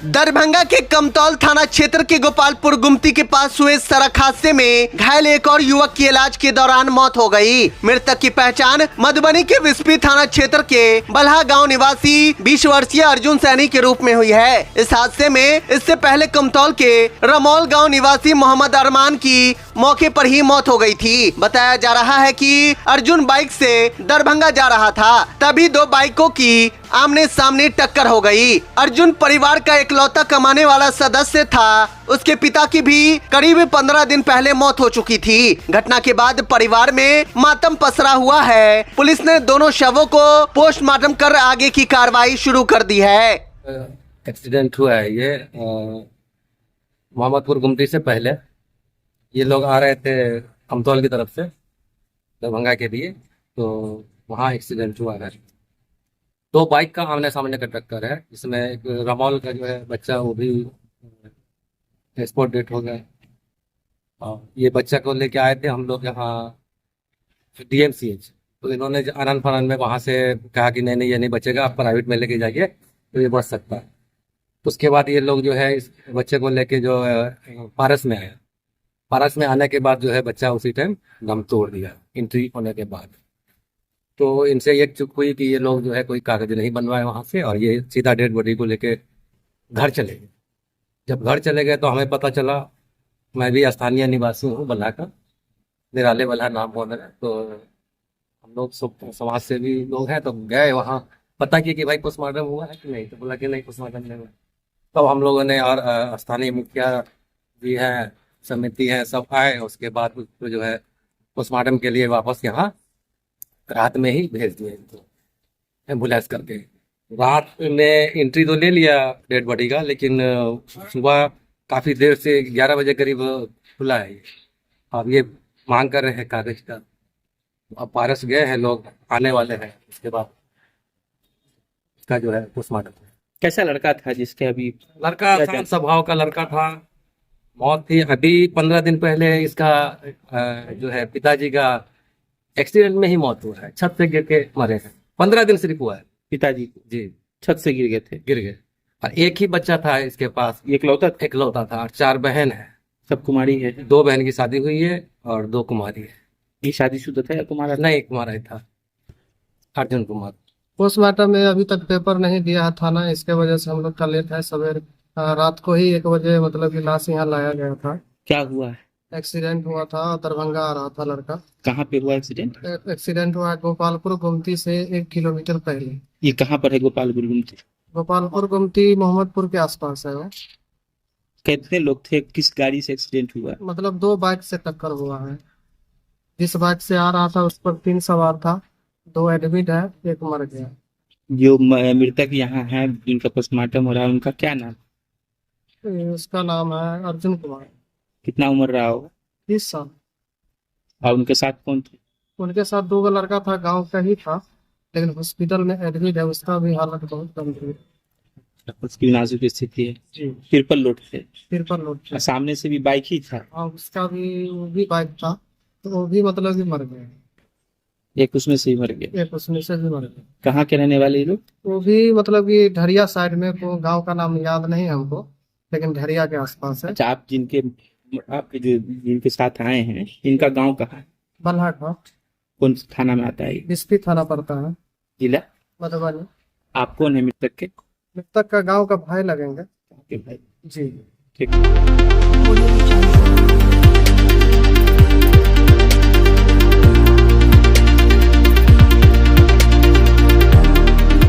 दरभंगा के कमतौल थाना क्षेत्र के गोपालपुर गुमती के पास हुए सड़क हादसे में घायल एक और युवक की इलाज के दौरान मौत हो गई। मृतक की पहचान मधुबनी के विस्पी थाना क्षेत्र के बल्हा गांव निवासी 20 वर्षीय अर्जुन सैनी के रूप में हुई है। इस हादसे में इससे पहले कमतौल के रमौल गाँव निवासी मोहम्मद अरमान की मौके पर ही मौत हो गई थी। बताया जा रहा है कि अर्जुन बाइक से दरभंगा जा रहा था, तभी दो बाइकों की आमने सामने टक्कर हो गई। अर्जुन परिवार का इकलौता कमाने वाला सदस्य था। उसके पिता की भी करीब 15 दिन पहले मौत हो चुकी थी। घटना के बाद परिवार में मातम पसरा हुआ है। पुलिस ने दोनों शवों को पोस्टमार्टम कर आगे की कार्रवाई शुरू कर दी है। एक्सीडेंट हुआ है ये मोहम्मदपुर गुमटी से पहले ये लोग आ रहे थे कमतौल की तरफ से दरभंगा के लिए, तो वहाँ एक्सीडेंट हुआ है। दो बाइक का आमने सामने का टक्कर है। इसमें एक रमौल का जो है बच्चा, वो भी स्पॉट डेट हो गया। और ये बच्चा को लेके आए थे हम लोग यहाँ DMCH, तो इन्होंने आनन फानन में वहाँ से कहा कि नहीं ये नहीं बचेगा, आप प्राइवेट में लेके जाइए तो ये बच सकता है। उसके बाद ये लोग जो है इस बच्चे को लेके जो पारस में आया। पारस में आने के बाद जो है बच्चा उसी टाइम दम तोड़ दिया एंट्री होने के बाद। तो इनसे ये चुप हुई कि ये लोग जो है कोई कागज नहीं बनवाए वहाँ से, और ये सीधा डेड बॉडी को लेके घर चले गए। जब घर चले गए तो हमें पता चला, मैं भी स्थानीय निवासी हूँ बल्हा का, निराले बल्हा नाम हो मेरा, तो हम लोग समाज से भी लोग हैं, तो गए वहाँ पता किया कि भाई पोस्टमार्टम हुआ है कि नहीं, तो बोला कि नहीं पोस्टमार्टम नहीं हुआ। तो हम लोगों ने और स्थानीय मुखिया भी हैं, समिति है, सब आए। उसके बाद उसको जो है पोस्टमार्टम के लिए वापस यहाँ रात में ही भेज दिए इनको एम्बुलेंस करके। रात में एंट्री तो ले लिया डेड बॉडी का, लेकिन सुबह काफ़ी देर से 11 बजे करीब खुला है। अब ये मांग कर रहे हैं कागज का। अब पारस गए हैं लोग, आने वाले हैं, उसके बाद इसका जो है पोस्टमार्टम। कैसा लड़का था जिसके अभी लड़का शांत स्वभाव का लड़का था। मौत थी अभी 15 दिन पहले इसका जो है पिताजी का एक्सीडेंट में ही मौत हुआ है। छत से गिर के मरे हैं। 15 दिन सिर्फ हुआ है। पिताजी जी छत से गिर गए। और एक ही बच्चा था इसके पास, इकलौता था। और 4 बहन है, सब कुमारी है। 2 बहन की शादी हुई है और 2 कुमारी है। ये शादीशुदा था या कुमारा? नहीं, कुमारा ही था, अर्जुन कुमार। पोस्टमार्टम में अभी तक पेपर नहीं दिया है थाना, इसके वजह से हम लोग का लेट है। सवेरे रात को ही 1 बजे मतलब कि लाश यहाँ लाया गया था। क्या हुआ है? एक्सीडेंट हुआ था, दरभंगा आ रहा था लड़का। कहाँ पे हुआ एक्सीडेंट? एक्सीडेंट हुआ है गोपालपुर गुमती से 1 किलोमीटर पहले। ये कहाँ पर है गोपालपुर गुमती? गोपालपुर गुमती मोहम्मदपुर के आसपास है वो। कितने लोग थे? किस गाड़ी से एक्सीडेंट हुआ? मतलब 2 बाइक से टक्कर हुआ है। जिस बाइक से आ रहा था उस पर 3 सवार था, 2 एडमिट है, 1 मर गया। जो मृतक यहाँ है जिनका पोस्टमार्टम हो रहा है, उनका क्या नाम? उसका नाम है अर्जुन कुमार। कितना उम्र रहा होगा? 30 साल। और उनके साथ कौन थे? उनके साथ 2 लड़का था, गांव का ही था, लेकिन हॉस्पिटल में एडमिट है। उसका भी हालत बहुत गंभीर है। उसकी नाजुक स्थिति है जी। ट्रिपल लोड थे। ट्रिपल लोड था। सामने से भी बाइक ही था। हाँ, उसका भी वो भी बाइक था, तो वो भी मतलब कि मर गए। एक उसमें से ही मर गया। एक उसमें से भी मर गए। कहाँ के रहने वाले लोग? वो भी मतलब कि ढरिया साइड में, को गांव का नाम याद नहीं है हमको, लेकिन ढरिया के आसपास है। अच्छा, आपके जो जिनके साथ आए हैं, इनका गांव कहाँ है? बल्हा घाट। कौन थाना में आता है? विस्पी थाना पड़ता है, जिला मधुबनी। आप कौन है मृतक के? मृतक का गांव का भाई लगेंगे। भाई जी। ठीक।